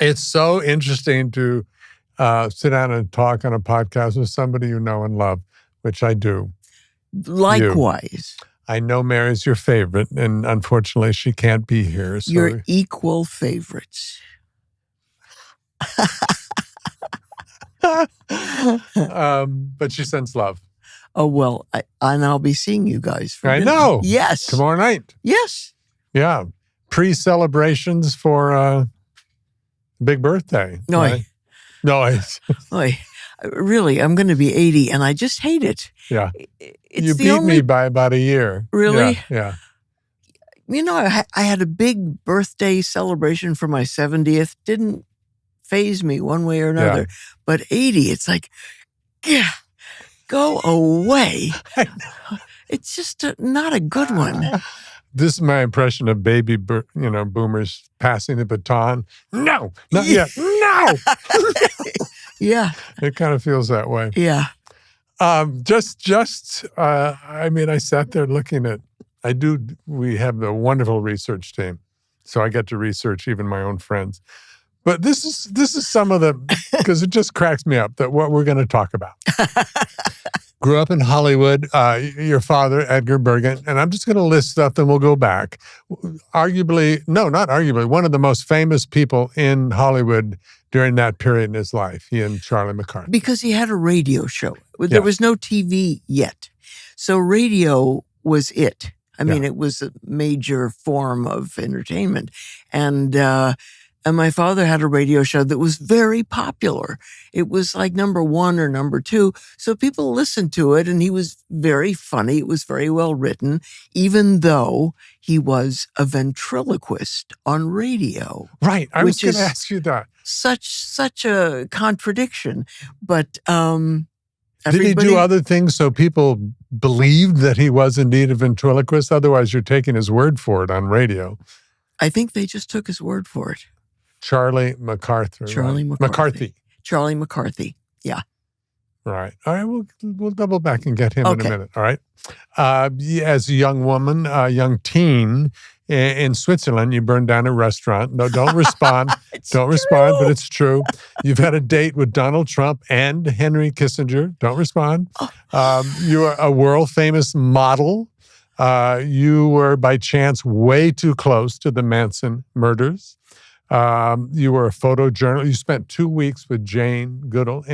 It's so interesting to sit down and talk on a podcast with somebody you know and love, which I do. Likewise. I know Mary's your favorite, and unfortunately she can't be here. So. You're equal favorites. But she sends love. Oh, well, and I'll be seeing you guys for dinner. know. Yes. Tomorrow night. Yes. Yeah. Pre-celebrations for big birthday. No, right? Really, I'm going to be 80, and I just hate it. Yeah. It's you beat me by about a year. Really? Yeah. You know, I had a big birthday celebration for my 70th. Didn't faze me one way or another. Yeah. But 80, it's like, yeah, go away. It's just not a good one. This is my impression of baby, boomers passing the baton. No, not yet. No. Yeah. It kind of feels that way. Yeah. I sat there looking at, we have the wonderful research team. So I get to research even my own friends. But this is some of the, because it just cracks me up that what we're going to talk about. Grew up in Hollywood, your father, Edgar Bergen, and I'm just going to list stuff and we'll go back. Not arguably, one of the most famous people in Hollywood during that period in his life, he and Charlie McCarthy. Because he had a radio show. There was no TV yet. So radio was it. I mean, it was a major form of entertainment. And my father had a radio show that was very popular. It was like number 1 or number 2. So people listened to it, and he was very funny. It was very well written, even though he was a ventriloquist on radio. Right. I was going to ask you that. Such a contradiction. But did he do other things so people believed that he was indeed a ventriloquist? Otherwise, you're taking his word for it on radio. I think they just took his word for it. Charlie McCarthy. Charlie McCarthy. Charlie McCarthy. Yeah. Right. All right. We'll double back and get him in a minute. All right. As a young woman, young teen in Switzerland, you burned down a restaurant. No, don't respond. Don't respond, but it's true. You've had a date with Donald Trump and Henry Kissinger. Don't respond. You are a world famous model. You were by chance way too close to the Manson murders. You were a photojournalist. You spent 2 weeks with Jane Goodall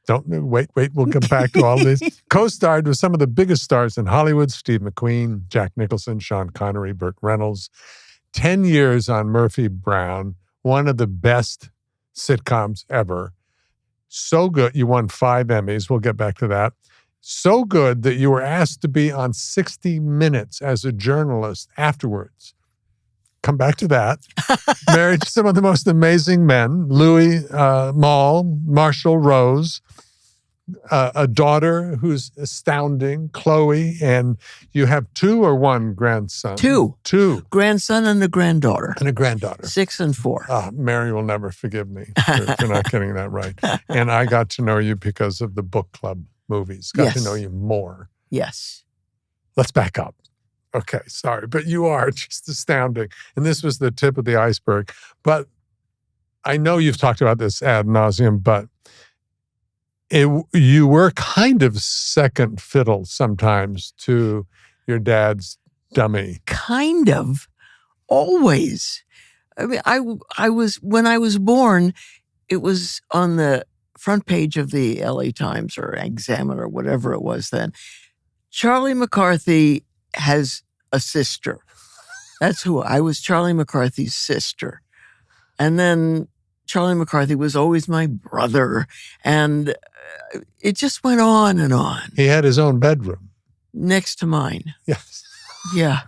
Don't wait. We'll come back to all this. Co-starred with some of the biggest stars in Hollywood: Steve McQueen, Jack Nicholson, Sean Connery, Burt Reynolds. 10 years on Murphy Brown, one of the best sitcoms ever. So good. You won 5 Emmys. We'll get back to that. So good that you were asked to be on 60 Minutes as a journalist afterwards. Come back to that. Married to some of the most amazing men: Louis Malle, Marshall Rose, a daughter who's astounding, Chloe, and you have 2 or 1 grandson? 2. 2. Grandson and a granddaughter. 6 and 4. Mary will never forgive me for not getting that right. And I got to know you because of the book club movies. Got to know you more. Yes. Let's back up. Okay, sorry, but you are just astounding. And this was the tip of the iceberg. But I know you've talked about this ad nauseum, but you were kind of second fiddle sometimes to your dad's dummy. Kind of. Always. I mean, when I was born, it was on the front page of the LA Times or Examiner, whatever it was then. Charlie McCarthy has a sister. That's who I was. Charlie McCarthy's sister. And then Charlie McCarthy was always my brother. And it just went on and on. He had his own bedroom. Next to mine. Yes. Yeah.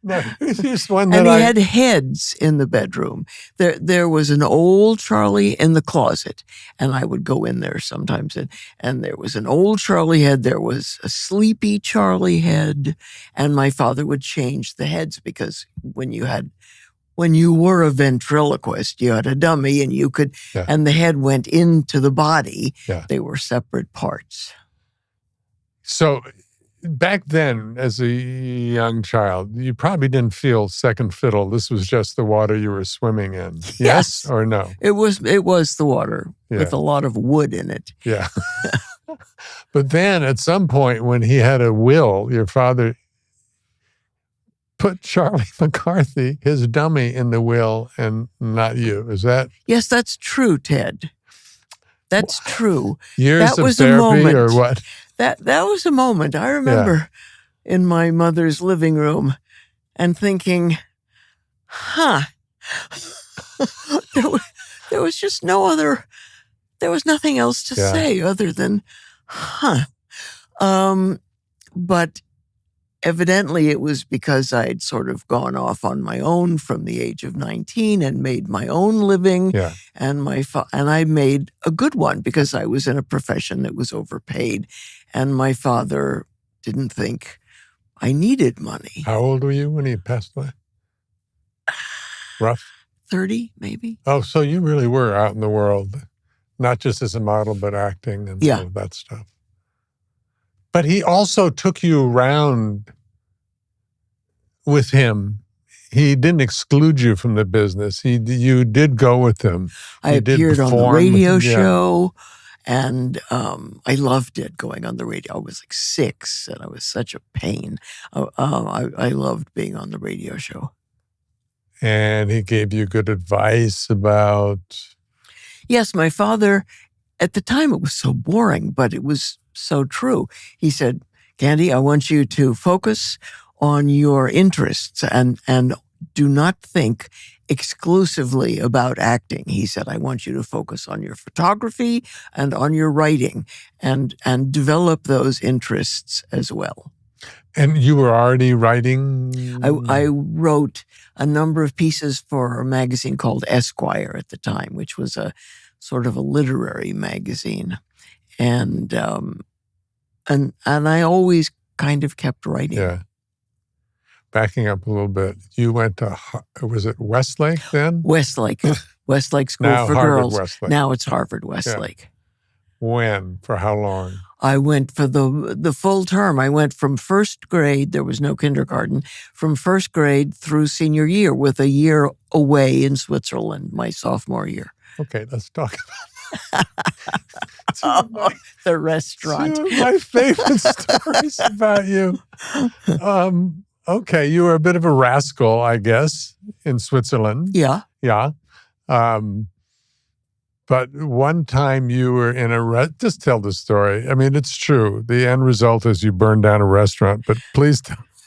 No, here's one and he had heads in the bedroom. There was an old Charlie in the closet, and I would go in there sometimes, and there was an old Charlie head, there was a sleepy Charlie head, and my father would change the heads because when you were a ventriloquist, you had a dummy, and you could, and the head went into the body. Yeah. They were separate parts. So back then, as a young child, you probably didn't feel second fiddle. This was just the water you were swimming in. Yes or no? It was the water with a lot of wood in it. Yeah. But then at some point when he had a will, your father put Charlie McCarthy, his dummy, in the will and not you. Is that? Yes, that's true, Ted. That's true. Years that of was therapy a moment. Or what? That was a moment. I remember in my mother's living room and thinking, there was just there was nothing else to say other than, but evidently it was because I'd sort of gone off on my own from the age of 19 and made my own living. Yeah. And I made a good one because I was in a profession that was overpaid. And my father didn't think I needed money. How old were you when he passed away? Rough? 30, maybe. Oh, so you really were out in the world, not just as a model, but acting and all of that stuff. But he also took you around with him. He didn't exclude you from the business. You did go with him. I appeared on the radio show, and I loved it, going on the radio. I was like 6, and I was such a pain. I loved being on the radio show. And he gave you good advice about... Yes, my father, at the time it was so boring, but it was so true. He said, Candy, I want you to focus on your interests and do not think exclusively about acting. He said, I want you to focus on your photography and on your writing and develop those interests as well. And you were already writing? I wrote a number of pieces for a magazine called Esquire at the time, which was a sort of a literary magazine. And I always kind of kept writing. Yeah. Backing up a little bit, you went to, was it Westlake then? Westlake. Westlake School now for Harvard Girls. Westlake. Now it's Harvard Westlake. Yeah. When? For how long? I went for the full term. I went from first grade, there was no kindergarten, from first grade through senior year, with a year away in Switzerland, my sophomore year. Okay, let's talk about the restaurant. Two of my favorite stories about you. Okay, you were a bit of a rascal, I guess, in Switzerland. Yeah. Yeah. But one time you were in just tell the story. I mean, it's true. The end result is you burned down a restaurant, but please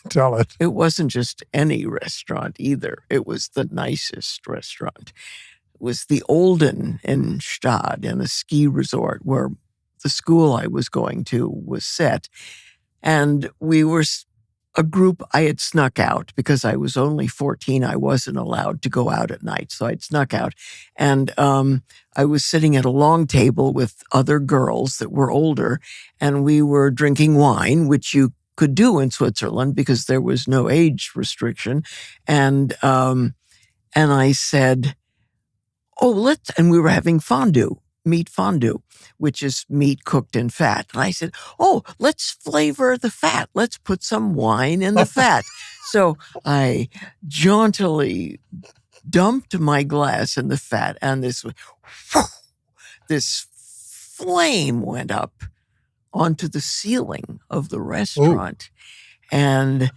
tell it. It wasn't just any restaurant either. It was the nicest restaurant. It was the Olden in Stad, in a ski resort where the school I was going to was set. And we were a group. I had snuck out because I was only 14. I wasn't allowed to go out at night. So I'd snuck out. And I was sitting at a long table with other girls that were older, and we were drinking wine, which you could do in Switzerland because there was no age restriction. And I said, and we were having fondue, meat fondue, which is meat cooked in fat. And I said, let's flavor the fat. Let's put some wine in the fat. So I jauntily dumped my glass in the fat, and this flame went up onto the ceiling of the restaurant. Ooh. And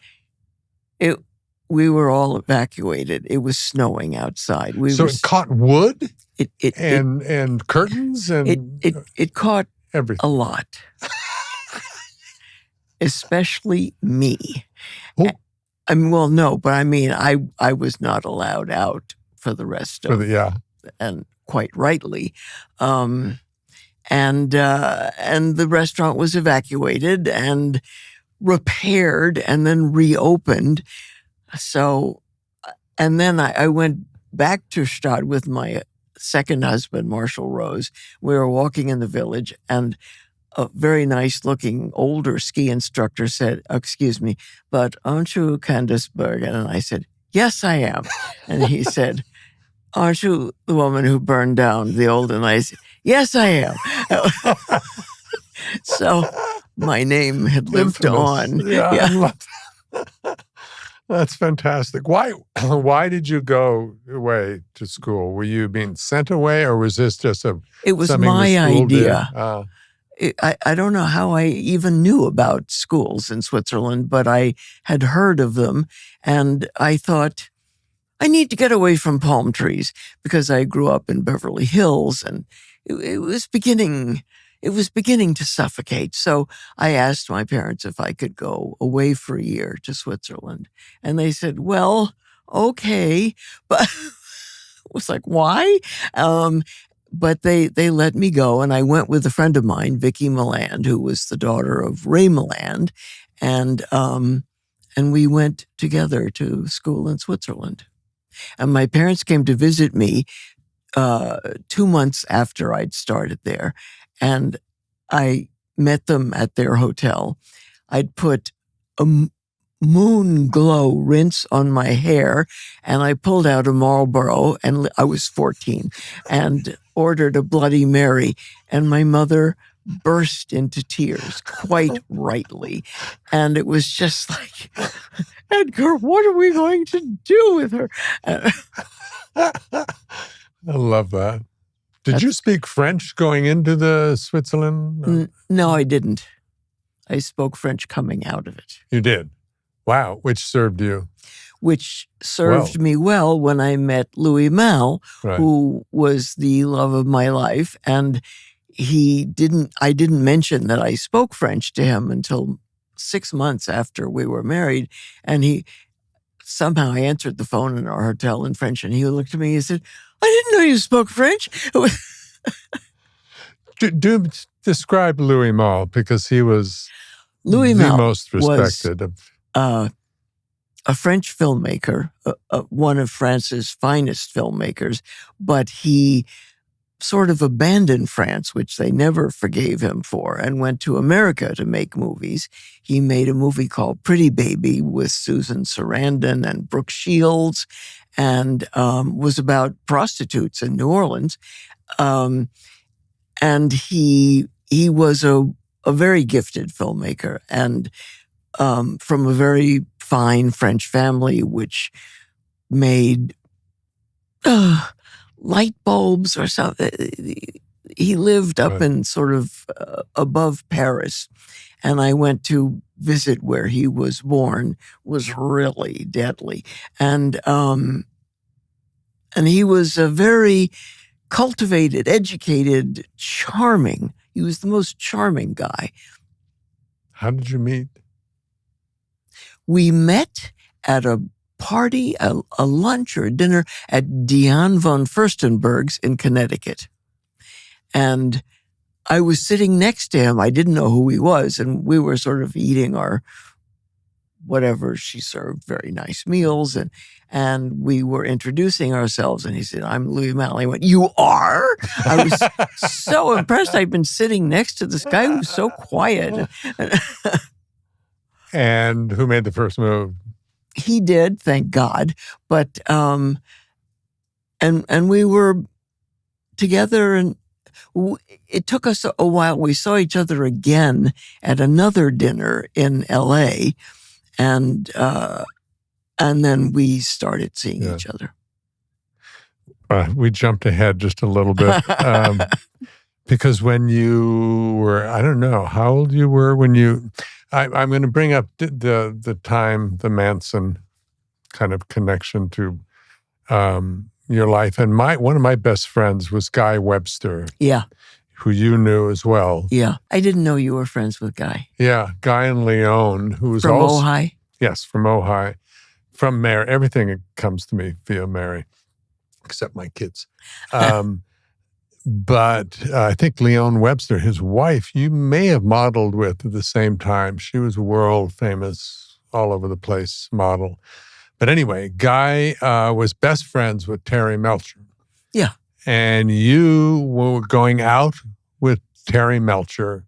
we were all evacuated. It was snowing outside. It caught wood? And curtains? And it caught everything. A lot. Especially me. Oh. I was not allowed out for the rest of and quite rightly. And the restaurant was evacuated and repaired and then reopened. So, and then I went back to Stad with my second husband, Marshall Rose. We were walking in the village, and a very nice-looking older ski instructor said, "Excuse me, but aren't you Candice Bergen?" And I said, "Yes, I am." And he said, "Aren't you the woman who burned down the old?" And I said, "Yes, I am." So my name had lived on. Yeah. I love that. That's fantastic. Why did you go away to school? Were you being sent away, or was this just It was something my the school idea. did? I don't know how I even knew about schools in Switzerland, but I had heard of them, and I thought, I need to get away from palm trees, because I grew up in Beverly Hills, and it was beginning to suffocate. So I asked my parents if I could go away for a year to Switzerland. And they said, well, okay. But I was like, why? But they let me go. And I went with a friend of mine, Vicki Milland, who was the daughter of Ray Milland. And we went together to school in Switzerland. And my parents came to visit me 2 months after I'd started there. And I met them at their hotel. I'd put a moon glow rinse on my hair, and I pulled out a Marlboro, and I was 14, and ordered a Bloody Mary. And my mother burst into tears, quite rightly. And it was just like, Edgar, what are we going to do with her? I love that. Did you speak French going into the Switzerland? No, I didn't. I spoke French coming out of it. You did? Wow. Which served you? Which served me well when I met Louis Malle, who was the love of my life. And I didn't mention that I spoke French to him until 6 months after we were married. And somehow I answered the phone in our hotel in French, and he looked at me and he said, I didn't know you spoke French. Do describe Louis Malle, because he was the most respected. A French filmmaker, one of France's finest filmmakers, but he sort of abandoned France, which they never forgave him for, and went to America to make movies. He made a movie called Pretty Baby with Susan Sarandon and Brooke Shields, and was about prostitutes in New Orleans. And he was a very gifted filmmaker, and from a very fine French family, which made light bulbs or something. He lived up in sort of above Paris. And I went to visit where he was born. Was really deadly. And he was a very cultivated, educated, charming. He was the most charming guy. How did you meet? We met at a party, a lunch or a dinner at Diane von Furstenberg's in Connecticut. And I was sitting next to him. I didn't know who he was. And we were sort of eating our whatever she served, very nice meals. And we were introducing ourselves. And he said, I'm Louis Malle. I went, you are? I was so impressed. I'd been sitting next to this guy who was so quiet. And who made the first move? He did, thank God. But and we were together, and it took us a while. We saw each other again at another dinner in L.A., and then we started seeing each other. We jumped ahead just a little bit because when you were, I don't know how old you were when you. I'm going to bring up the time, the Manson kind of connection to your life. And one of my best friends was Guy Webster. Yeah. Who you knew as well. Yeah. I didn't know you were friends with Guy. Yeah. Guy and Leon, who was from also... Ojai? Yes, from Ojai. From Mary. Everything comes to me via Mary, except my kids. But I think Leon Webster, his wife, you may have modeled with at the same time. She was a world famous, all over the place model. But anyway, Guy was best friends with Terry Melcher. Yeah. And you were going out with Terry Melcher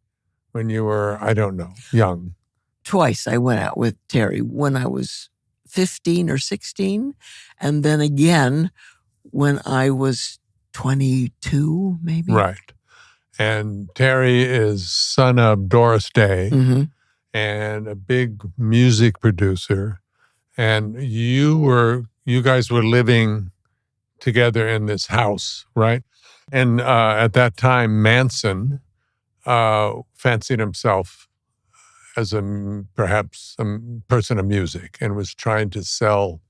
when you were, I don't know, young. Twice I went out with Terry when I was 15 or 16. And then again when I was 22, maybe. Right. And Terry is son of Doris Day Mm-hmm. and a big music producer. And you guys were living together in this house, right? And at that time, Manson fancied himself as perhaps a person of music and was trying to sell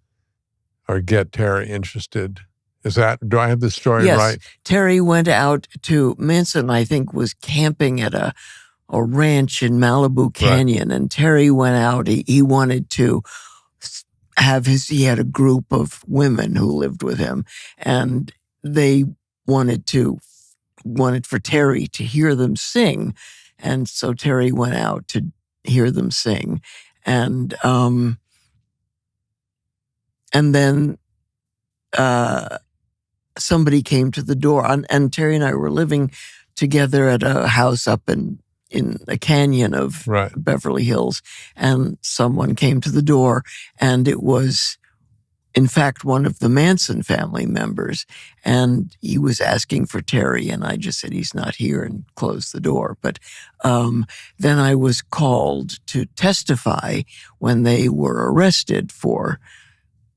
or get Terry interested. Do I have the story right? Yes, Terry went out to Manson, I think, was camping at a ranch in Malibu Canyon, and Terry went out. He wanted to he had a group of women who lived with him, and they wanted for Terry to hear them sing. And so Terry went out to hear them sing. And then somebody came to the door, and Terry and I were living together at a house up in a canyon of Beverly Hills, and someone came to the door, and it was, in fact, one of the Manson family members, and he was asking for Terry, and I just said, he's not here, and closed the door. But then I was called to testify when they were arrested for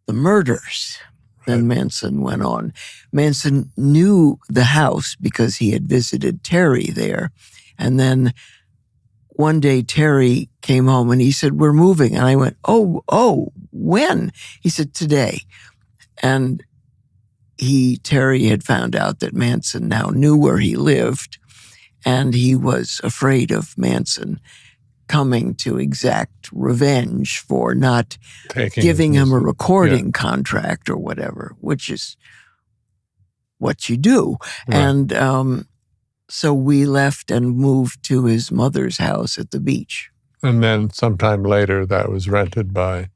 the murders. Then Manson went on. Manson knew the house because he had visited Terry there. And then one day Terry came home and he said, we're moving. And I went, oh, when? He said, today. And Terry had found out that Manson now knew where he lived, and he was afraid of Manson coming to exact revenge for not giving him a recording contract or whatever, which is what you do. Right. And so we left and moved to his mother's house at the beach. And then sometime later, that was rented by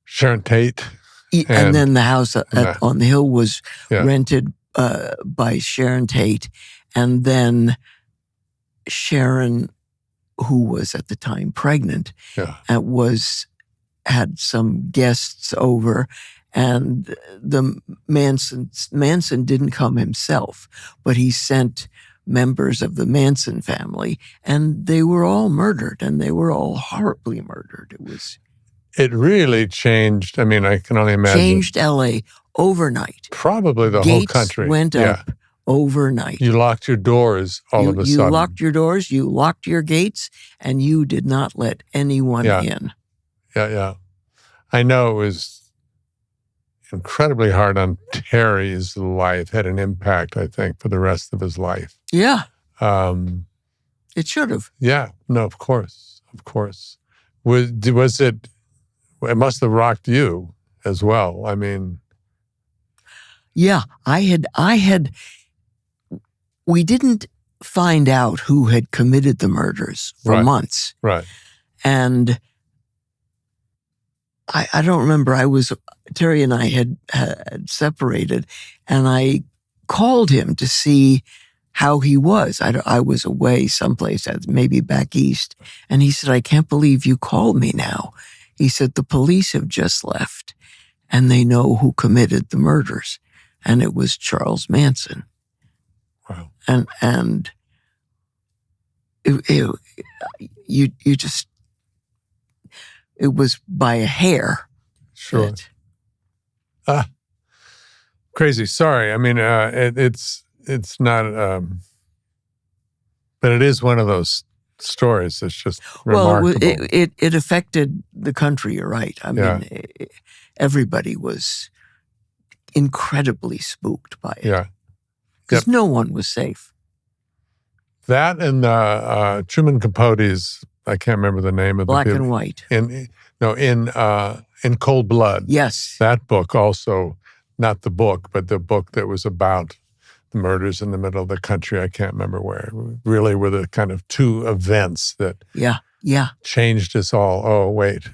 Sharon Tate. And then the house on the hill was rented by Sharon Tate. And then Sharon, who was at the time pregnant, had some guests over, and the Manson didn't come himself, but he sent members of the Manson family, and they were all murdered, and they were all horribly murdered. It really changed. I mean, I can only imagine. Changed L.A. overnight. Probably the whole country. Gates went up overnight. You locked your doors all of a sudden. You locked your doors, you locked your gates, and you did not let anyone in. Yeah. I know it was incredibly hard on Terry's life, had an impact, I think, for the rest of his life. Yeah. It should have. Yeah. No, of course. Was it must have rocked you as well. I mean. Yeah, we didn't find out who had committed the murders for months. Right. And I don't remember. Terry and I had separated, and I called him to see how he was. I was away someplace, maybe back east. And he said, I can't believe you called me now. He said, the police have just left, and they know who committed the murders. And it was Charles Manson. Wow. And you just, it was by a hair. Sure. Crazy. Sorry. I mean, it's not, but it is one of those stories that's just remarkable. Well, it affected the country, you're right. I mean, everybody was incredibly spooked by it. Yeah. Because no one was safe. That and Truman Capote's, I can't remember the name of Black the and White. In Cold Blood. Yes. That book also, not the book, but the book that was about the murders in the middle of the country. I can't remember where. Really were the kind of two events that changed us all. Oh, wait,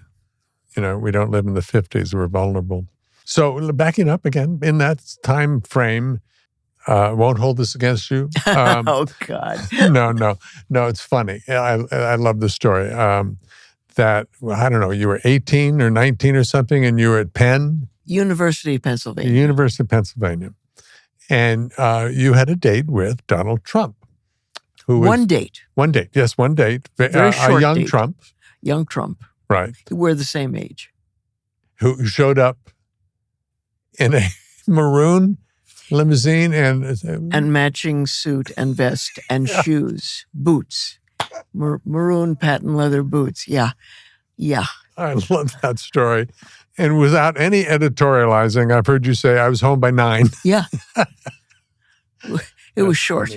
we don't live in the 50s. We're vulnerable. So backing up again, in that time frame, won't hold this against you. Oh, God. No, it's funny. I love the story. That, I don't know, you were 18 or 19 or something, and you were at Penn? University of Pennsylvania. University of Pennsylvania. And you had a date with Donald Trump. Who was, one date. One date. Yes, one date. Very short a young date. Trump. Young Trump. Right. We're the same age. Who showed up in a maroon limousine and matching suit and vest and shoes, boots, maroon patent leather boots. Yeah. I love that story. And without any editorializing, I've heard you say, I was home by 9. Yeah. It was short.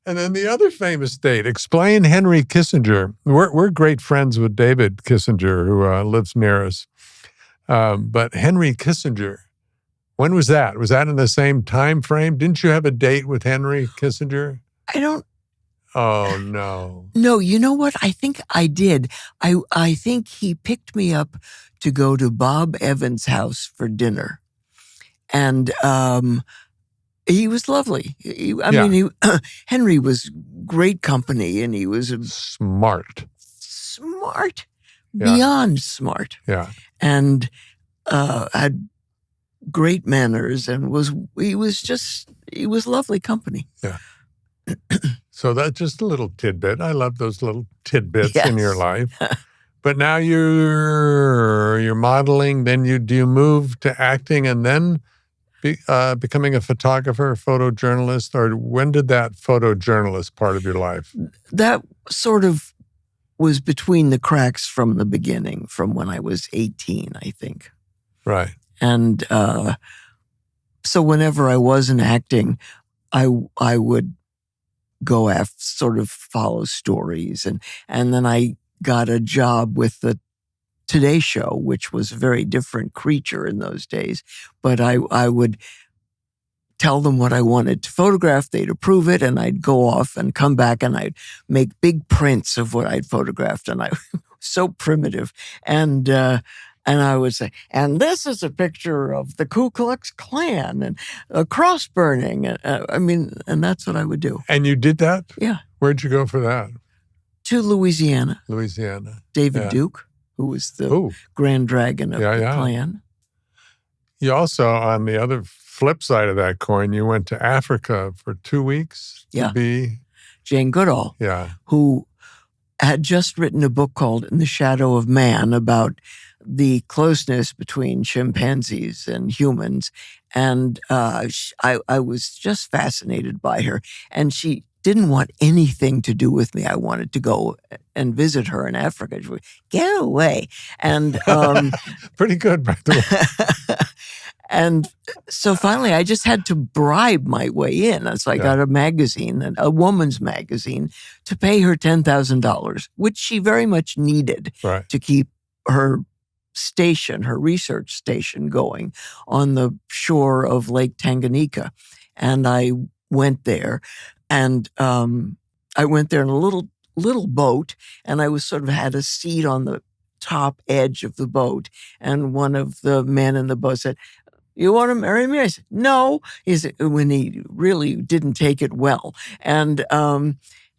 And then the other famous date, explain Henry Kissinger. We're great friends with David Kissinger, who lives near us. But Henry Kissinger, when was that? Was that in the same time frame? Didn't you have a date with Henry Kissinger? I don't. Oh, no. No, you know what? I think I did. I think he picked me up to go to Bob Evans' house for dinner. And he was lovely. Henry was great company, and he was smart, beyond smart. Yeah, and had great manners, and he was lovely company. Yeah. So that's just a little tidbit. I love those little tidbits in your life. But now you're modeling. Then do you move to acting, and then becoming a photographer, photojournalist, or when did that photojournalist part of your life? That sort of was between the cracks from the beginning, from when I was 18, I think. Right. And so whenever I wasn't acting, I would go after, sort of follow stories. And then I got a job with the Today Show, which was a very different creature in those days. But I would tell them what I wanted to photograph. They'd approve it, and I'd go off and come back, and I'd make big prints of what I'd photographed. And I was so primitive. And I would say, and this is a picture of the Ku Klux Klan and a cross burning. And that's what I would do. And you did that? Yeah. Where'd you go for that? To Louisiana. David Yeah. Duke, who was the Grand Dragon of the Klan. You also, on the other flip side of that coin, you went to Africa for 2 weeks to be Jane Goodall, who had just written a book called In the Shadow of Man about the closeness between chimpanzees and humans. And I was just fascinated by her. And she didn't want anything to do with me. I wanted to go and visit her in Africa. She would, get away. And pretty good, by the way. And so finally, I just had to bribe my way in. So I got a magazine, a woman's magazine, to pay her $10,000, which she very much needed to keep her station, her research station, going on the shore of Lake Tanganyika. And I went there, and I went there in a little boat, and I was sort of had a seat on the top edge of the boat. And one of the men in the boat said, "You want to marry me?" I said, "No." He said, when he really didn't take it well. And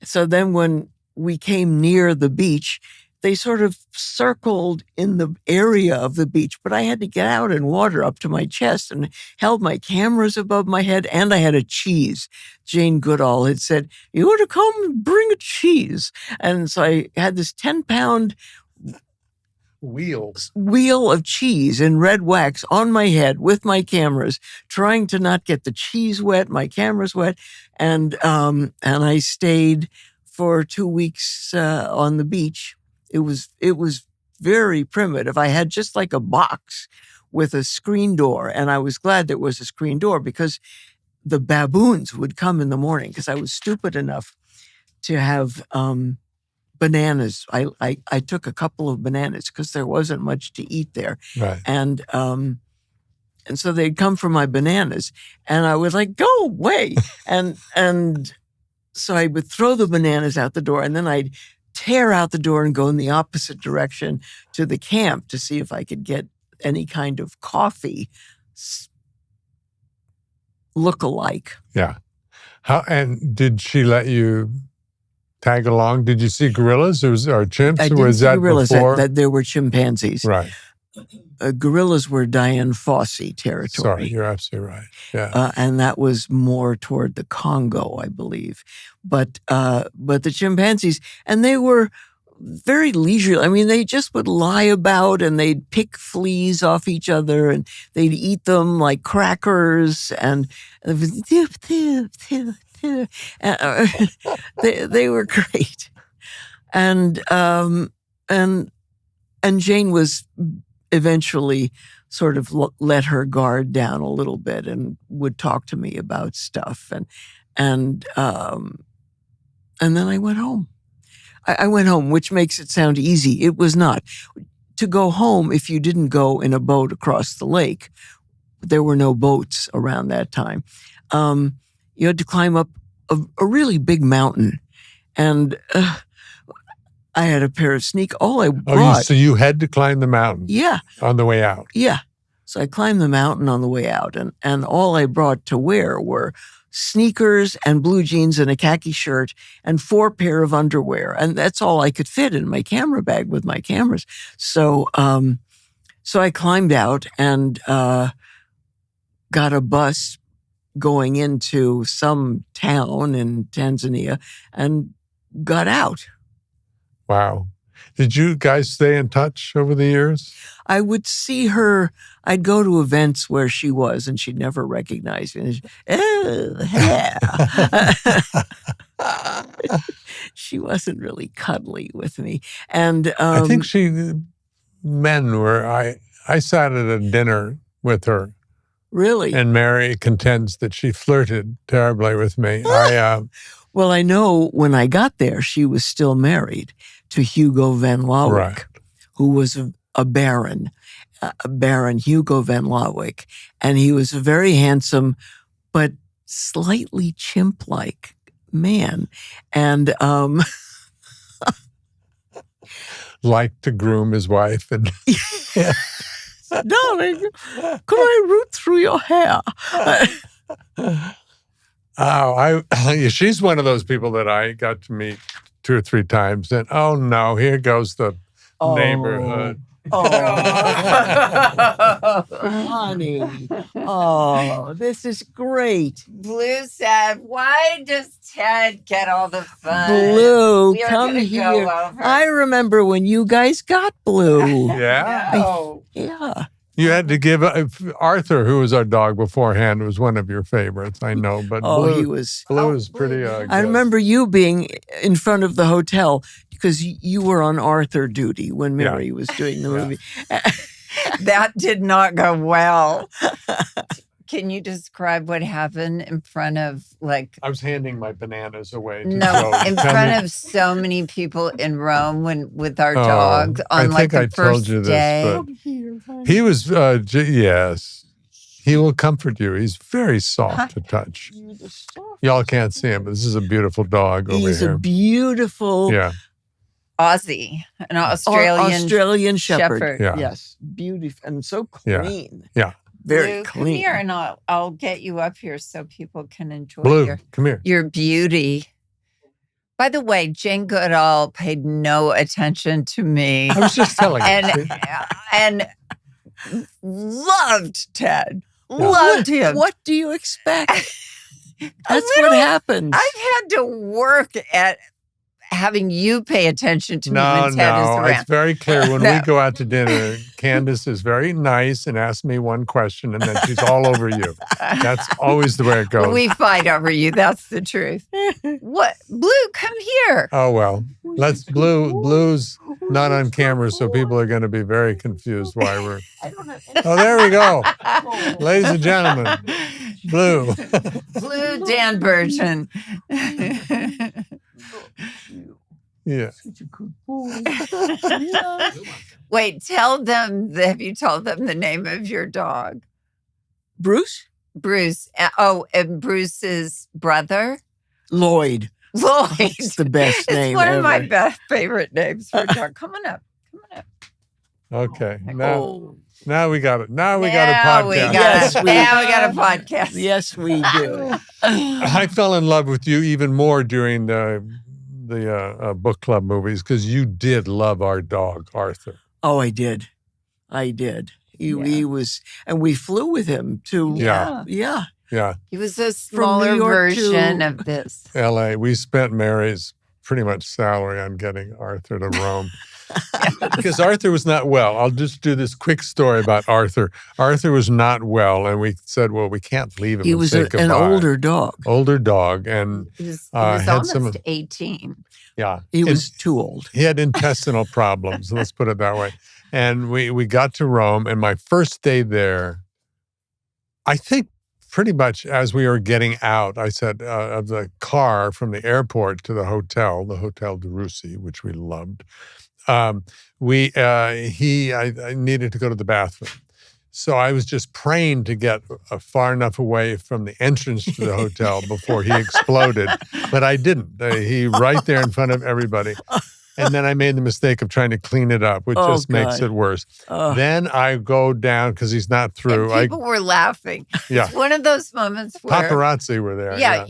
so then when we came near the beach, they sort of circled in the area of the beach, but I had to get out in water up to my chest and held my cameras above my head, and I had a cheese. Jane Goodall had said, "You want to come and bring a cheese?" And so I had this 10-pound wheel of cheese in red wax on my head with my cameras, trying to not get the cheese wet, my cameras wet. And I stayed for 2 weeks on the beach. It was very primitive. I had just like a box with a screen door, and I was glad there was a screen door because the baboons would come in the morning, because I was stupid enough to have bananas. I took a couple of bananas because there wasn't much to eat there. Right. And so they'd come for my bananas, and I would like, go away. and so I would throw the bananas out the door, and then I'd tear out the door and go in the opposite direction to the camp to see if I could get any kind of coffee look-alike. Yeah. And did she let you tag along? Did you see gorillas or chimps? I didn't see gorillas. That there were chimpanzees. Right. Gorillas were Diane Fossey territory. Sorry, you're absolutely right. Yeah. And that was more toward the Congo, I believe. But the chimpanzees, and they were very leisurely. I mean, they just would lie about and they'd pick fleas off each other and they'd eat them like crackers and they were great. And Jane was eventually sort of let her guard down a little bit and would talk to me about stuff. And then I went home. I went home, which makes it sound easy. It was not. To go home, if you didn't go in a boat across the lake, there were no boats around that time. You had to climb up a really big mountain. And I had a pair of sneakers. All I brought. So you had to climb the mountain? Yeah. On the way out? Yeah. So I climbed the mountain on the way out. And all I brought to wear were sneakers and blue jeans and a khaki shirt and 4 pair of underwear. And that's all I could fit in my camera bag with my cameras. So I climbed out and got a bus going into some town in Tanzania and got out. Wow. Did you guys stay in touch over the years? I would see her. I'd go to events where she was, and she'd never recognize me. She wasn't really cuddly with me. And I think I sat at a dinner with her. Really? And Mary contends that she flirted terribly with me. Well, I know when I got there, she was still married to Hugo van Lawick, right, who was a baron, Baron Hugo van Lawick. And he was a very handsome, but slightly chimp-like man. And liked to groom his wife. And darling, could I root through your hair? She's one of those people that I got to meet 2 or 3 times. And oh no, here goes the neighborhood. Oh, honey. Oh, this is great. Blue said, why does Ted get all the fun? Blue, come here. I remember when you guys got Blue. Yeah? Yeah. You had to give Arthur, who was our dog beforehand, was one of your favorites, I know. But Blue was pretty good. I remember you being in front of the hotel because you were on Arthur duty when Mary was doing the movie. That did not go well. Can you describe what happened in front of, like... I was handing my bananas away. In front of so many people in Rome with our dogs on the first day. He was, yes. He will comfort you. He's very soft to touch. Y'all can't see him, but this is a beautiful dog over here. He's a beautiful... Aussie, an Australian Shepherd. Yeah. Yes, beautiful and so clean. Yeah. Very Blue, clean. Come here and I'll get you up here so people can enjoy Blue, come here. Your beauty. By the way, Jane Goodall paid no attention to me. I was just telling you. And loved Ted. Loved him. What do you expect? That's what happened. I've had to work at having you pay attention to me when Ted is around. It's very clear when we go out to dinner, Candice is very nice and asks me one question and then she's all over you. That's always the way it goes. We fight over you. That's the truth. What? Blue, come here. Oh, well. Blue's not on camera, so people are going to be very confused why we're... Oh, there we go. Ladies and gentlemen, Blue. Blue Steenburgen. Yeah. Wait, have you told them the name of your dog? Bruce? Bruce. And Bruce's brother? Lloyd. It's the best name It's one ever. of my best favorite names for a dog. Come on up. Okay. Now we got it. Now we got a podcast. Now we got a podcast. Yes, we do. I fell in love with you even more during the book club movies because you did love our dog, Arthur. Oh, I did. I did. Yeah. He was, and we flew with him to. Yeah. Yeah. Yeah. He was a smaller York version to- of this. L.A. We spent Mary's pretty much salary on getting Arthur to Rome. Because Arthur was not well. I'll just do this quick story about Arthur. Arthur was not well, and we said, well, we can't leave him. He and was say an goodbye. older dog. Older dog, and He was had almost 18. yeah, He was too old. he had intestinal problems. Let's put it that way. And we got to Rome, and my first day there, I think pretty much as we were getting out, I said of the car from the airport to the Hotel de Russi, which we loved. I needed to go to the bathroom. So I was just praying to get far enough away from the entrance to the hotel before he exploded. But I didn't. He right there in front of everybody. And then I made the mistake of trying to clean it up, which just makes it worse. Then I go down because he's not through. And people were laughing. Yeah. It's one of those moments where Paparazzi were there. Yeah.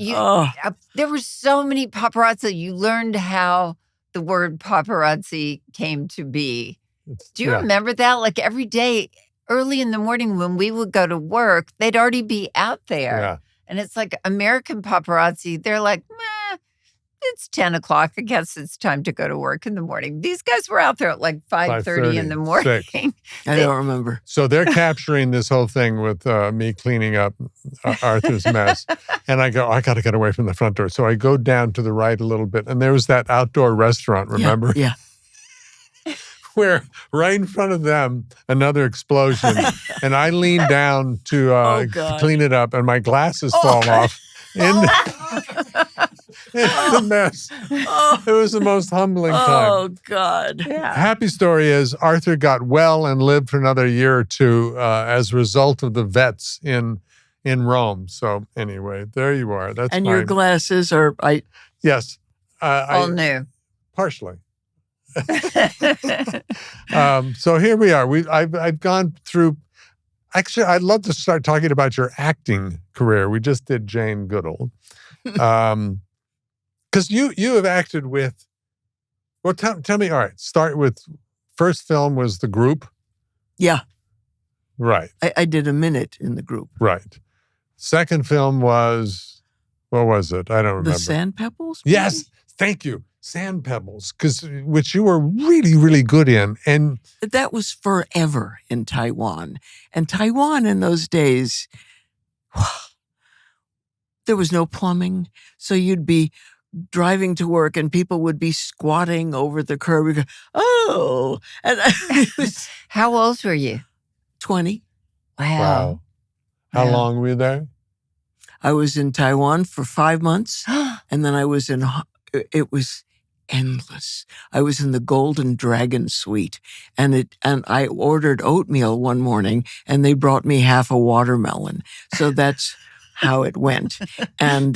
There were so many paparazzi. You learned how the word paparazzi came to be. Do you remember that? Like every day, early in the morning when we would go to work, they'd already be out there. Yeah. And it's like American paparazzi, they're like, meh, it's 10 o'clock. I guess it's time to go to work in the morning. These guys were out there at like 5:30 in the morning. 6. I don't remember. So they're capturing this whole thing with me cleaning up Arthur's mess. And I go, I got to get away from the front door. So I go down to the right a little bit. And there was that outdoor restaurant, remember? Yeah. Where right in front of them, another explosion. And I lean down to clean it up, and my glasses fall off. It's a mess. It was the most humbling time. Oh, God. Yeah. Happy story is Arthur got well and lived for another year or two as a result of the vets in Rome. So anyway, there you are. That's and fine. your glasses are, Yes. All new. Partially. So here we are. I've gone through. Actually, I'd love to start talking about your acting career. We just did Jane Goodall, because you have acted with. Well, tell me. All right, start with first film was The Group. yeah. Right. I did a minute in the group. Right. Second film was, what was it? I don't remember. The Sand Pebbles? Yes. Thank you. Sand Pebbles, which you were really, really good in. And That was forever in Taiwan. And Taiwan in those days, there was no plumbing. So you'd be driving to work and people would be squatting over the curb. You go, oh. And it was How old were you? 20. wow. How Wow. long were you there? I was in Taiwan for 5 months. And then I was it was endless. I was in the Golden Dragon Suite, and I ordered oatmeal one morning, and they brought me half a watermelon. So that's how it went. And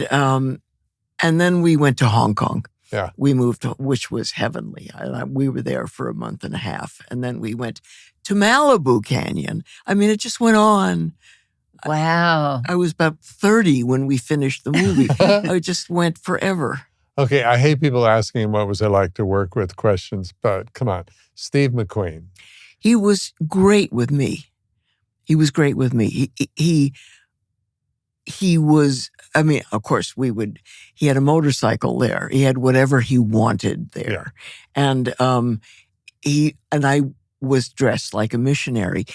then we went to Hong Kong. Yeah. We moved, which was heavenly. We were there for a month and a half, and then we went to Malibu Canyon. I mean, it just went on. Wow. I was about 30 when we finished the movie. I just went forever. Okay, I hate people asking what was it like to work with questions, but come on. Steve McQueen. He was great with me. He was great with me. He was, I mean, of course he had a motorcycle there. He had whatever he wanted there. And I was dressed like a missionary.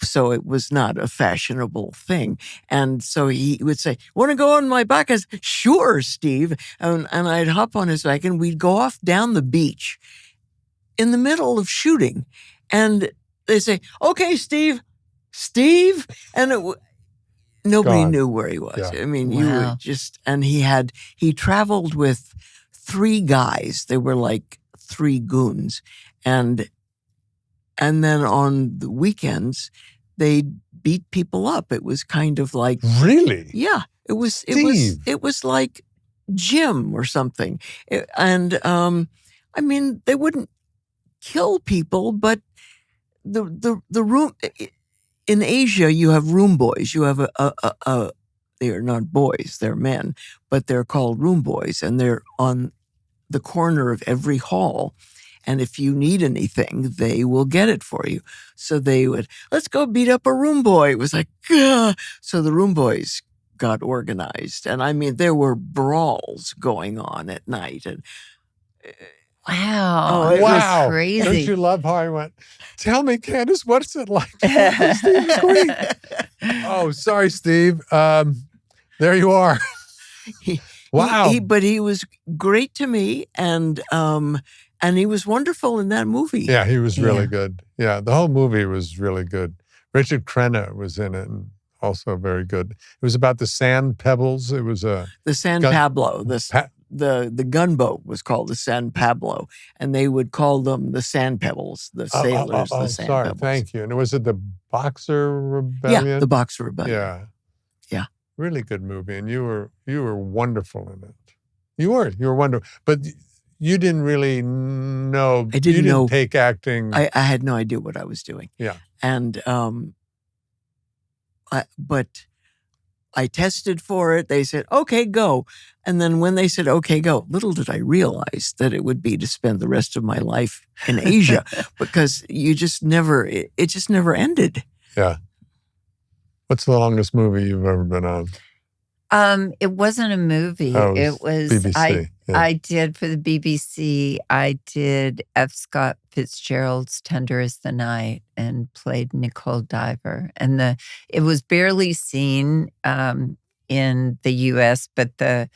So it was not a fashionable thing. And so he would say, want to go on my back? I said, sure, Steve. And I'd hop on his back and we'd go off down the beach in the middle of shooting. And they'd say, okay, Steve. And nobody knew where he was. Yeah. I mean, you were just, and he traveled with 3 guys. They were like 3 goons. And then on the weekends, they beat people up. It was kind of like, Really? yeah, it was like gym or something. I mean, they wouldn't kill people, but the room in Asia, you have room boys. You have they are not boys, they're men, but they're called room boys, and they're on the corner of every hall. And if you need anything, they will get it for you. So they would, let's go beat up a room boy. It was like, ugh. So the room boys got organized. And I mean, there were brawls going on at night. And wow. it wow. was crazy. Don't you love how I went, tell me, Candice, what's it like to work with Steve McQueen? Oh, sorry, Steve. There you are. Wow. But he was great to me, and he was wonderful in that movie. Yeah, he was really good. Yeah, the whole movie was really good. Richard Crenna was in it, and also very good. It was about the sand pebbles. It was the San Pablo. The gunboat was called the San Pablo, and they would call them the sand pebbles. The sailors, the sand pebbles. Thank you. And was it the Boxer Rebellion? Yeah, the Boxer Rebellion. Yeah. Really good movie, and you were wonderful in it. You were wonderful, but you didn't really know. I didn't know. Take acting. I had no idea what I was doing. Yeah, and but I tested for it. They said, "Okay, go," and then when they said, "Okay, go," little did I realize that it would be to spend the rest of my life in Asia, because it just never ended. Yeah. What's the longest movie you've ever been on? It wasn't a movie. Oh, it was BBC. I did for the BBC. I did F. Scott Fitzgerald's Tender as the Night and played Nicole Diver. And it was barely seen in the U.S., but the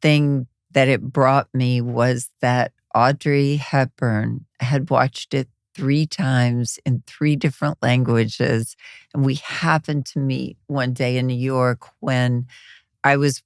thing that it brought me was that Audrey Hepburn had watched it 3 times in 3 different languages. And we happened to meet one day in New York when I was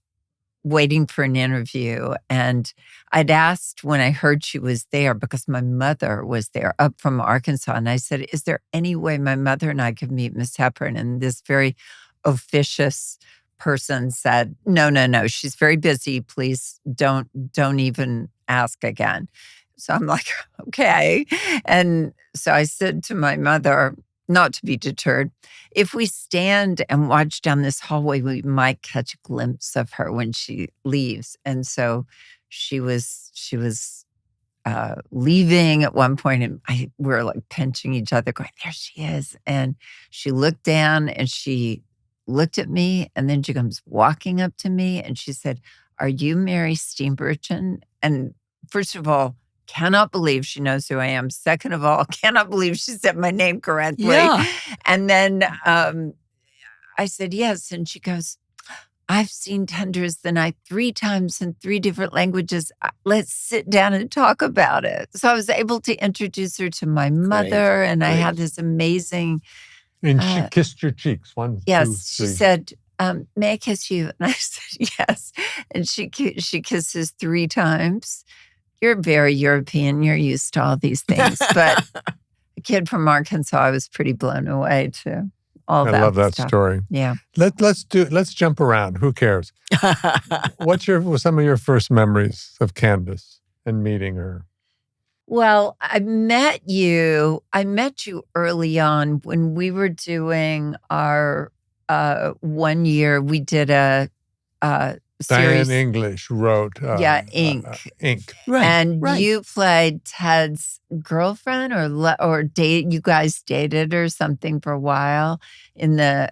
waiting for an interview. And I'd asked when I heard she was there, because my mother was there up from Arkansas. And I said, is there any way my mother and I could meet Miss Hepburn? And this very officious person said, no, she's very busy. Please don't even ask again. So I'm like, okay. And so I said to my mother, not to be deterred, if we stand and watch down this hallway, we might catch a glimpse of her when she leaves. And so she was leaving at one point, and we were like pinching each other, going, there she is. And she looked down and she looked at me, and then she comes walking up to me and she said, are you Mary Steenburgen? And first of all, cannot believe she knows who I am. Second of all, cannot believe she said my name correctly. Yeah. And then I said, yes. And she goes, I've seen Tender as the Night 3 times in 3 different languages. Let's sit down and talk about it. So I was able to introduce her to my mother, and I had this amazing... And she kissed your cheeks. 1, 2, 3. Yes, she said, may I kiss you? And I said, yes. And she kisses 3 times. You're very European. You're used to all these things. But a kid from Arkansas, I was pretty blown away to all that. I love that stuff. story. Yeah. Let's jump around. Who cares? What's some of your first memories of Candice and meeting her? Well, I met you early on when we were doing our 1 year. We did a series. Diane English wrote Ink. Right. And you played Ted's girlfriend or date. You guys dated or something for a while in the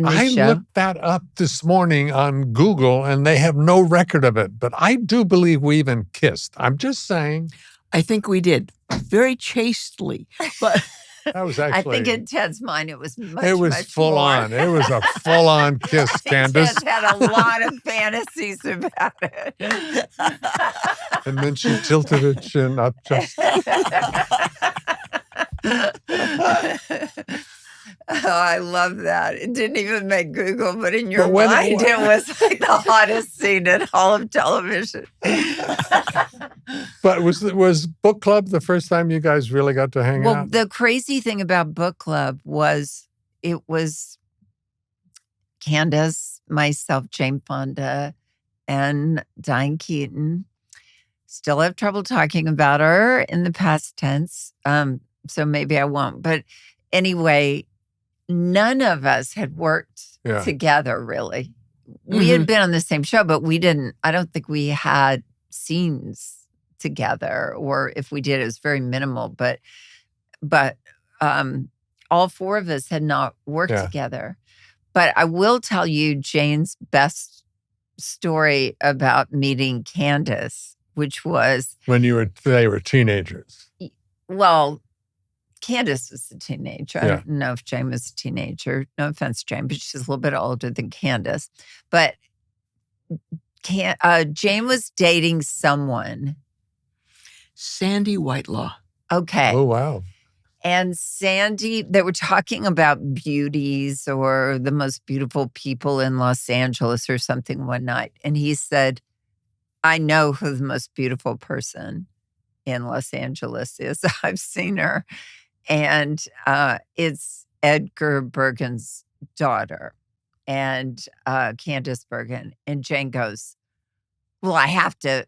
I show. looked that up this morning on Google, and they have no record of it. But I do believe we even kissed. I'm just saying. I think we did, very chastely, but that was actually. I think in Ted's mind it was much. It was much full more. on. It was a full on kiss, Candice. Ted had a lot of fantasies about it. And then she tilted her chin up just. Oh, I love that. It didn't even make Google, but in your mind, it was like the hottest scene in all of television. But was book club the first time you guys really got to hang out? Well, the crazy thing about book club was it was Candice, myself, Jane Fonda, and Diane Keaton. Still have trouble talking about her in the past tense, so maybe I won't. But anyway, none of us had worked together, really. We had been on the same show, but I don't think we had scenes together, or if we did, it was very minimal. But all four of us had not worked together. But I will tell you Jane's best story about meeting Candice, which was when they were teenagers. Well, Candice was a teenager. I don't know if Jane was a teenager. No offense, Jane, but she's a little bit older than Candice. But Jane was dating someone. Sandy Whitelaw. Okay. Oh, wow. And Sandy, they were talking about beauties or the most beautiful people in Los Angeles or something one night. And he said, I know who the most beautiful person in Los Angeles is. I've seen her. And it's Edgar Bergen's daughter, and Candice Bergen. And Jane goes, well, I have to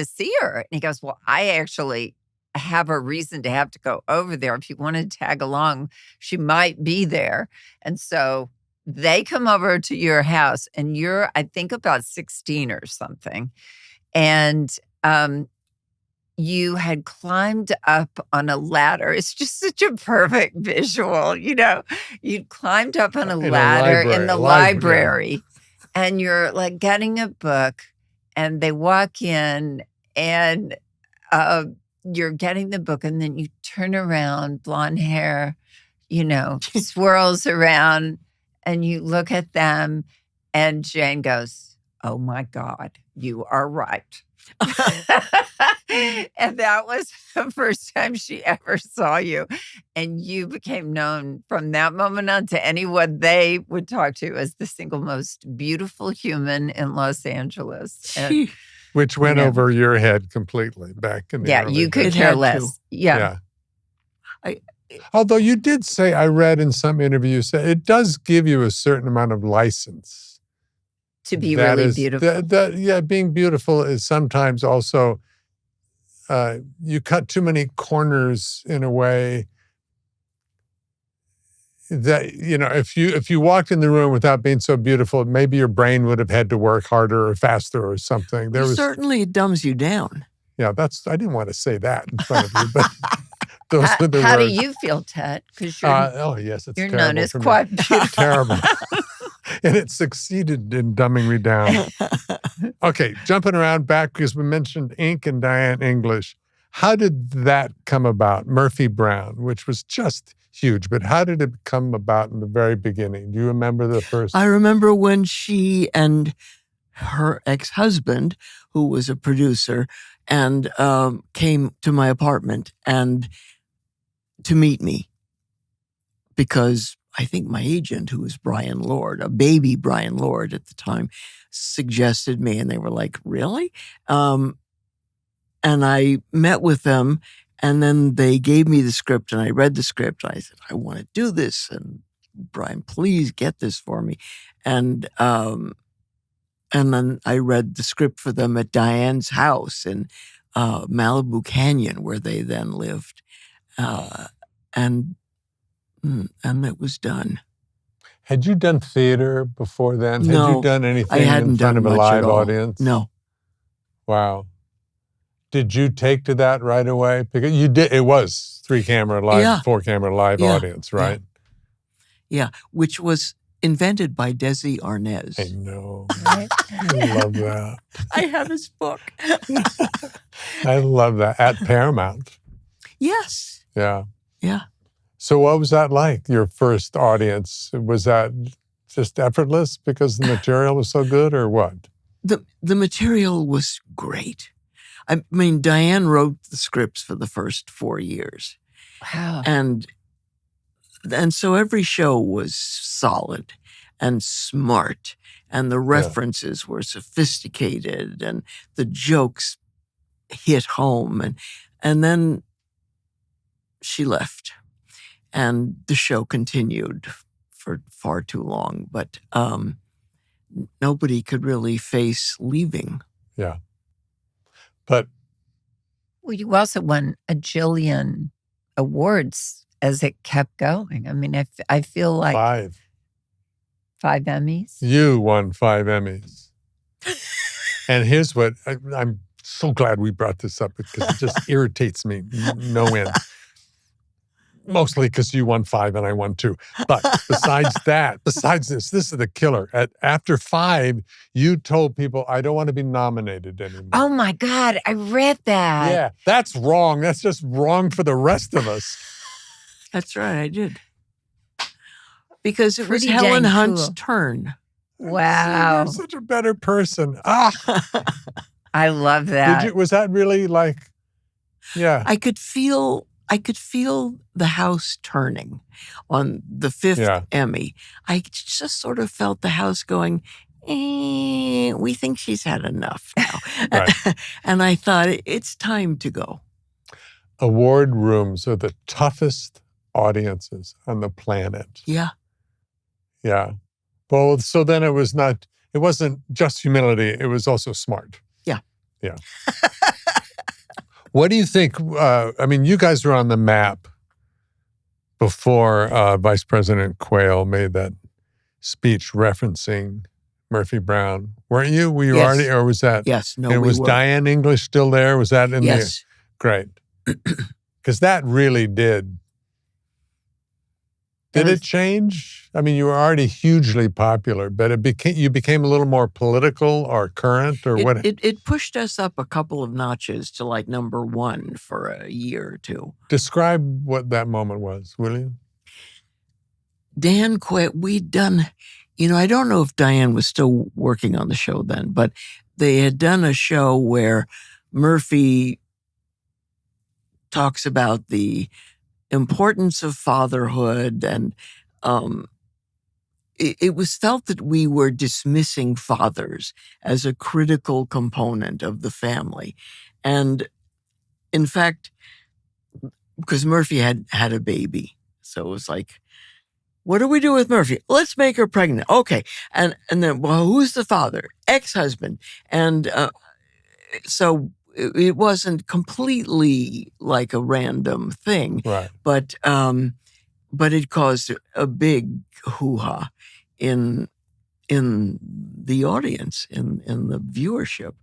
see her. And he goes, well, I actually have a reason to have to go over there. If you want to tag along, she might be there. And so they come over to your house, and you're, I think, about 16 or something. And you had climbed up on a ladder. It's just such a perfect visual, You'd climbed up on a ladder in the library, and you're like getting a book, and they walk in, and you're getting the book, and then you turn around, blonde hair, swirls around, and you look at them, and Jane goes, oh my God, you are right. And that was the first time she ever saw you. And you became known from that moment on to anyone they would talk to as the single most beautiful human in Los Angeles. And, which went over your head completely back in the early you could days. care less. Yeah. Although you did say, I read in some interview, you said it does give you a certain amount of license. To be really beautiful. Being beautiful is sometimes also, you cut too many corners in a way that, if you walked in the room without being so beautiful, maybe your brain would have had to work harder or faster or something. Certainly it dumbs you down. Yeah, I didn't want to say that in front of you, but those are the words. How do you feel, Ted? Because you're known as quite beautiful. Terrible. And it succeeded in dumbing me down. Okay, jumping around back because we mentioned Ink and Diane English. How did that come about? Murphy Brown, which was just huge, but how did it come about in the very beginning? Do you remember the first? I remember when she and her ex-husband, who was a producer, and came to my apartment and to meet me, because I think my agent, who was Brian Lord, a baby Brian Lord at the time, suggested me, and they were like, really? And I met with them, and then they gave me the script, and I read the script, and I said, I want to do this, and Brian, please get this for me. And then I read the script for them at Diane's house in Malibu Canyon, where they then lived. And it was done. Had you done theater before then? No, had you done anything in front of a live audience? No. Wow. Did you take to that right away? Because you did. It was 4-camera live audience, right? Yeah, which was invented by Desi Arnaz. I know. I love that. I have his book. I love that. At Paramount. Yes. Yeah. Yeah. So what was that like, your first audience? Was that just effortless because the material was so good, or what? The material was great. I mean, Diane wrote the scripts for the first 4 years. Wow. And so every show was solid and smart, and the references were sophisticated, and the jokes hit home. And then she left. And the show continued for far too long, but nobody could really face leaving. Yeah. But well, you also won a jillion awards as it kept going. I mean, I feel like 5 Emmys. You won 5 Emmys. And here's what I'm so glad we brought this up because it just irritates me no end. Mostly because you won 5 and I won 2. But besides this is the killer. After 5, you told people, I don't want to be nominated anymore. Oh my God, I read that. Yeah, that's wrong. That's just wrong for the rest of us. That's right, I did. Because it was Pretty Helen dang Hunt's cool. turn. Wow. You're such a better person. I love that. Was that really like, yeah. I could feel the house turning on the 5th Emmy. I just sort of felt the house going, we think she's had enough now. Right. And I thought, it's time to go. Award rooms are the toughest audiences on the planet. Yeah. Yeah. Well, so then it wasn't just humility, it was also smart. Yeah. Yeah. What do you think? You guys were on the map before Vice President Quayle made that speech referencing Murphy Brown. Weren't you? Were you already, or was that? Yes. No, and we was were. Diane English still there? Was that in Yes. Great. Because that really did. Did it change? I mean, you were already hugely popular, but you became a little more political or current or what? It pushed us up a couple of notches to like number 1 for a year or 2. Describe what that moment was, will you? Dan Quayle, we'd done, I don't know if Diane was still working on the show then, but they had done a show where Murphy talks about the importance of fatherhood, and it was felt that we were dismissing fathers as a critical component of the family. And in fact, because Murphy had a baby, so it was like, what do we do with Murphy? Let's make her pregnant. Okay. And then, well, who's the father? Ex-husband. And so it wasn't completely like a random thing, right? But it caused a big hoo-ha in the audience, in the viewership,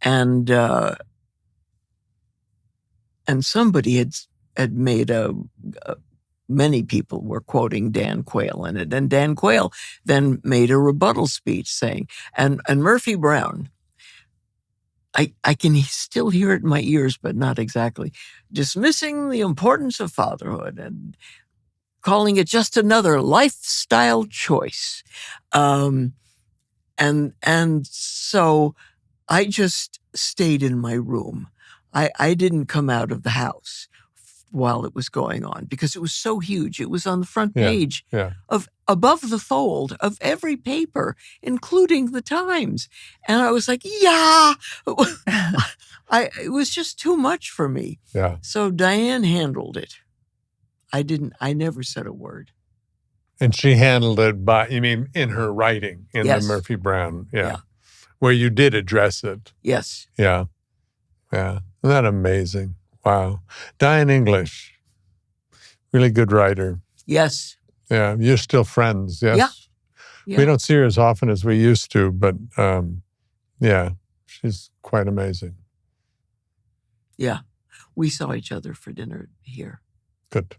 and somebody had made many people were quoting Dan Quayle in it, and Dan Quayle then made a rebuttal speech saying, and Murphy Brown. I can still hear it in my ears, but not exactly. Dismissing the importance of fatherhood and calling it just another lifestyle choice. And so I just stayed in my room. I didn't come out of the house while it was going on because it was so huge. It was on the front page of above the fold of every paper, including the Times. And I was like, yeah, it was just too much for me. Yeah. So Diane handled it. I never said a word. And she handled it in her writing in Yes. the Murphy Brown, Yeah. where you did address it. Yes. Yeah. Yeah. Isn't that amazing? Wow. Diane English, really good writer. Yes. Yeah. You're still friends, yes? Yeah. We don't see her as often as we used to, but she's quite amazing. Yeah. We saw each other for dinner here. Good.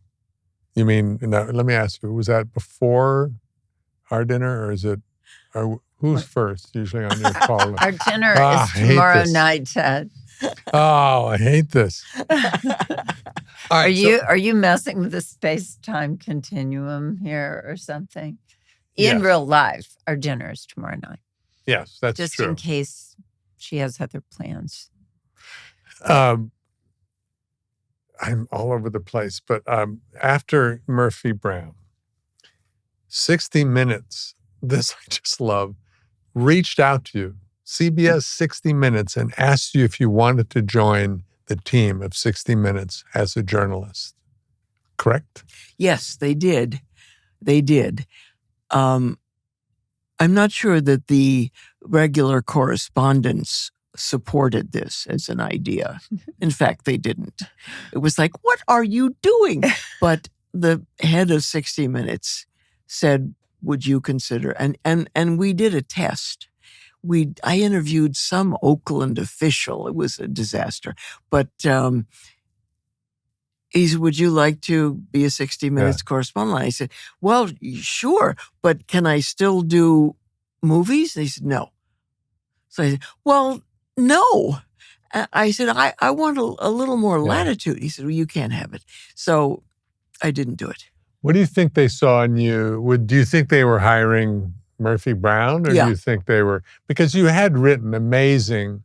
You mean, now, let me ask you, was that before our dinner or is it, who's first usually on your call? Our dinner is I hate tomorrow this. night, Ted. Oh, I hate this. All right, Are you messing with the space-time continuum here or something? In Yes. real life, our dinner is tomorrow night. Yes, that's Just true. in case she has other plans. I'm all over the place, but after Murphy Brown, 60 Minutes, this I just love, reached out to you, CBS 60 Minutes, and asked you if you wanted to join the team of 60 Minutes as a journalist. Correct? Yes, they did. They did. I'm not sure that the regular correspondents supported this as an idea. In fact, they didn't. It was like, what are you doing? But the head of 60 Minutes said, would you consider? And we did a test. I interviewed some Oakland official. It was a disaster. But he said, would you like to be a 60 Minutes correspondent? I said, well, sure, but can I still do movies? And he said, no. So I said, well, no. I said, I want a little more latitude. He said, well, you can't have it. So I didn't do it. What do you think they saw in you? Do you think they were hiring Murphy Brown? Or do you think they were, because you had written amazing,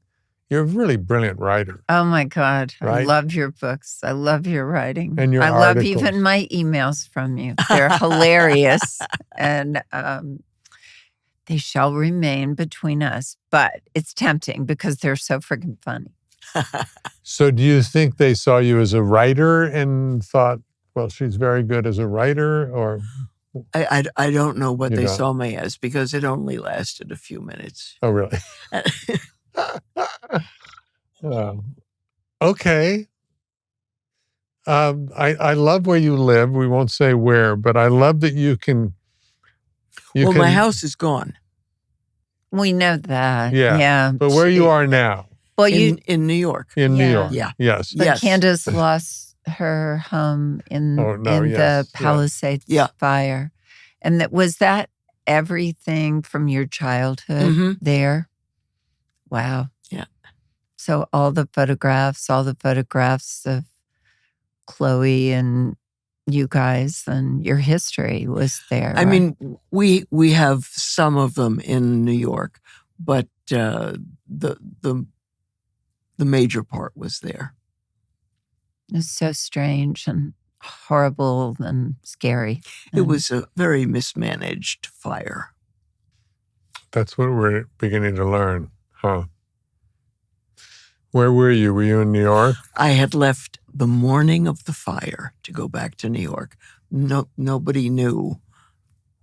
you're a really brilliant writer. Oh my God. Right? I love your books. I love your writing. And your I articles. love even my emails from you. They're hilarious. And they shall remain between us. But it's tempting because they're so freaking funny. So do you think they saw you as a writer and thought, well, she's very good as a writer? Or I don't know what they saw me as because it only lasted a few minutes. Oh, really? Okay. I love where you live. We won't say where, but I love that you can. My house is gone. We know that. Yeah. But where you are now? Well, in New York. In New York. Yeah. Yes. But Candice lost her home in the Palisades fire. And was that everything from your childhood there? Wow. Yeah. So all the photographs of Chloe and you guys and your history was there. I mean, we have some of them in New York, but the major part was there. It's so strange and horrible and scary. It was a very mismanaged fire. That's what we're beginning to learn, huh? Where were you? Were you in New York? I had left the morning of the fire to go back to New York. Nobody knew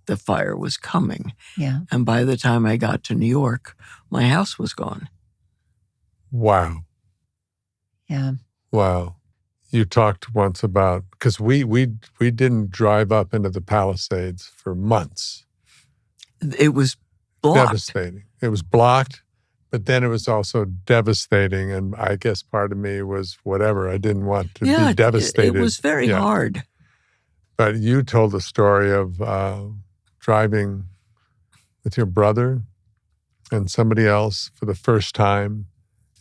the fire was coming. Yeah. And by the time I got to New York, my house was gone. Wow. Yeah. Wow. You talked once about, because we didn't drive up into the Palisades for months. It was blocked. Devastating. It was blocked, but then it was also devastating. And I guess part of me was whatever. I didn't want to be devastated. It was very hard. But you told the story of driving with your brother and somebody else for the first time.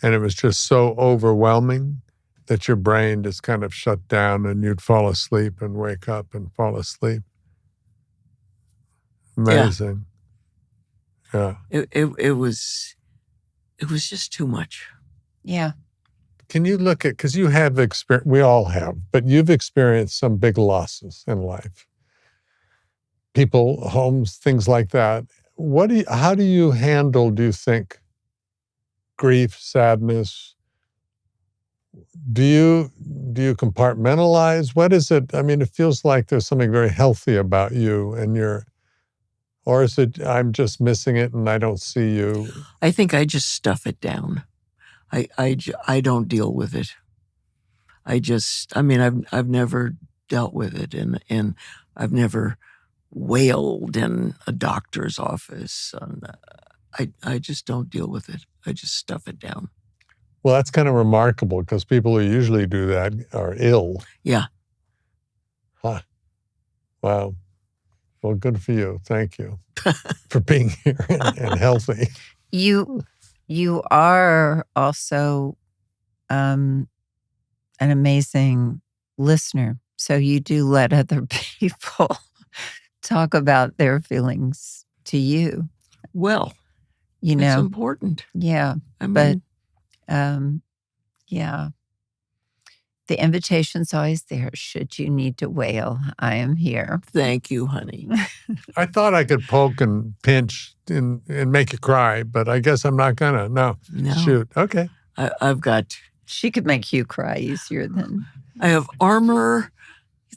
And it was just so overwhelming that your brain just kind of shut down and you'd fall asleep and wake up and fall asleep. Amazing. Yeah. It was just too much. Yeah. Can you look at, because you have experience, we all have, but you've experienced some big losses in life. People, homes, things like that. How do you handle, do you think, grief, sadness? Do you compartmentalize? What is it? I mean, it feels like there's something very healthy about you and or is it I'm just missing it and I don't see you? I think I just stuff it down. I don't deal with it. I've never dealt with it and I've never wailed in a doctor's office. And I just don't deal with it. I just stuff it down. Well, that's kind of remarkable because people who usually do that are ill. Yeah. Huh. Wow. Well, good for you. Thank you for being here and healthy. You are also an amazing listener. So you do let other people talk about their feelings to you. Well, you know, it's important. Yeah. Yeah. The invitation's always there. Should you need to wail, I am here. Thank you, honey. I thought I could poke and pinch and make you cry, but I guess I'm not gonna. No. Shoot. Okay. I've got... She could make you cry easier than... I have armor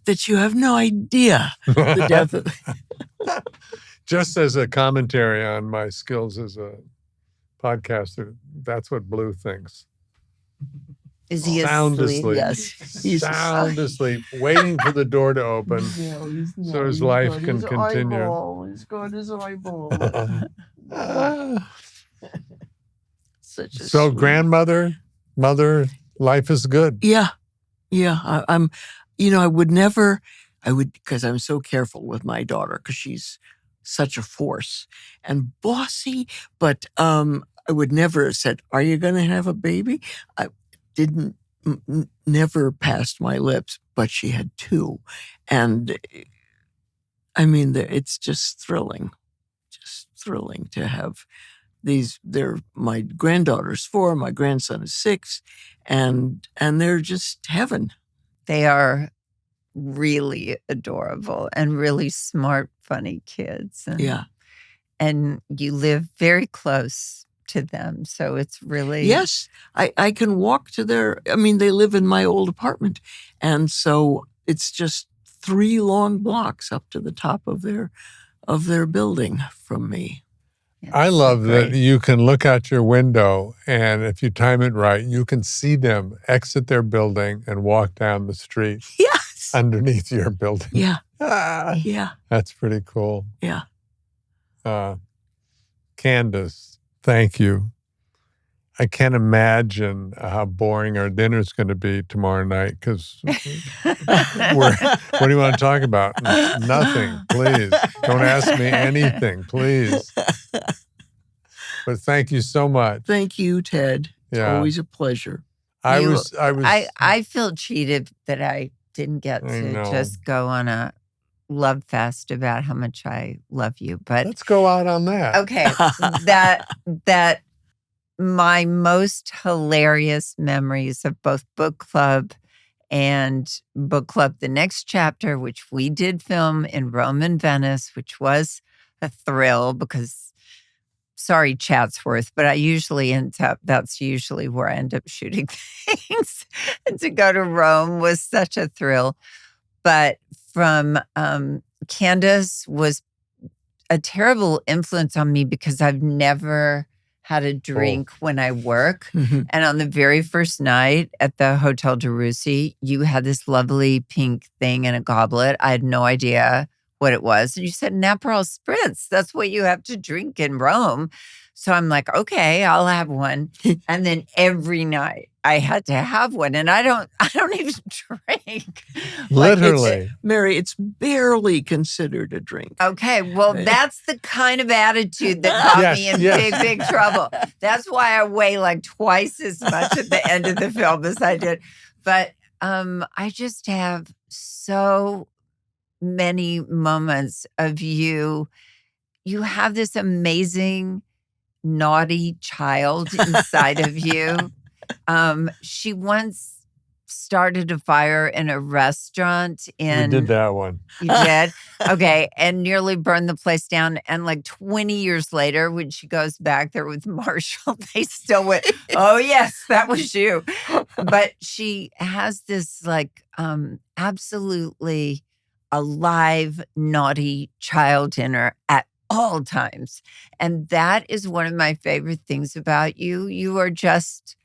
that you have no idea the depth of. Just as a commentary on my skills as a podcaster, that's what Blue thinks. Is he sound asleep? Yes. He's sound asleep, waiting for the door to open so his life can continue. He's got his eyeball. just so sweet. grandmother, mother, life is good. Yeah. I'm, I would never, because I'm so careful with my daughter because she's such a force and bossy, but I would never have said, "Are you going to have a baby?" I didn't, never passed my lips, but she had 2. And I mean, it's just thrilling to have these. My granddaughter's 4, my grandson is 6, and they're just heaven. They are really adorable and really smart, funny kids. And you live very close to them. So it's really... Yes, I can walk to they live in my old apartment. And so it's just 3 long blocks up to the top of their building from me. I love that you can look out your window and if you time it right, you can see them exit their building and walk down the street. Yes. Underneath your building. Yeah. Yeah. That's pretty cool. Yeah. Candice, thank you. I can't imagine how boring our dinner's going to be tomorrow night because what do you want to talk about? Nothing, please. Don't ask me anything, please. But thank you so much. Thank you, Ted. It's always a pleasure. I feel cheated that I didn't get to just go on a love fest about how much I love you. But let's go out on that. Okay. that my most hilarious memories of both book club and book club The Next Chapter, which we did film in Rome and Venice, which was a thrill because, sorry, Chatsworth, but that's usually where I end up shooting things. And to go to Rome was such a thrill. But from Candice was a terrible influence on me because I've never had a drink when I work. Mm-hmm. And on the very first night at the Hotel de Russi, you had this lovely pink thing in a goblet. I had no idea what it was. And you said, an Aperol Spritz. That's what you have to drink in Rome. So I'm like, okay, I'll have one. And then every night I had to have one. And I don't even drink. Literally. Mary, it's barely considered a drink. Okay, well, that's the kind of attitude that got me in big trouble. That's why I weigh like twice as much at the end of the film as I did. But I just have so many moments of you. You have this amazing naughty child inside of you. She once started a fire in a restaurant we did that one. You did? Okay. And nearly burned the place down. And like 20 years later, when she goes back there with Marshall, they still went, oh, yes, that was you. But she has this like absolutely alive, naughty child in her at all times. And that is one of my favorite things about you. You are just,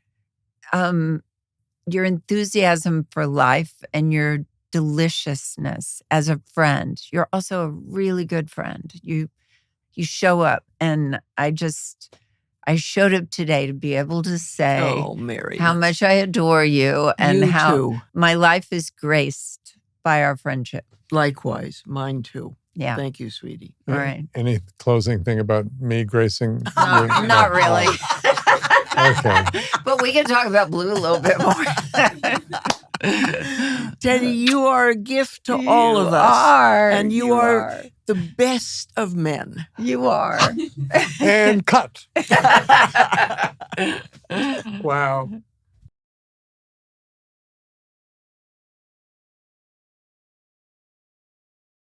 your enthusiasm for life and your deliciousness as a friend. You're also a really good friend. You show up, and I showed up today to be able to say Mary, how much I adore you and how my life is graced by our friendship. Likewise, mine too. Yeah. Thank you, sweetie. All right. Any closing thing about me gracing? Not really. Okay. But we can talk about Blue a little bit more. Teddy, you are a gift to all of us. And you are the best of men. You are. And cut. Wow.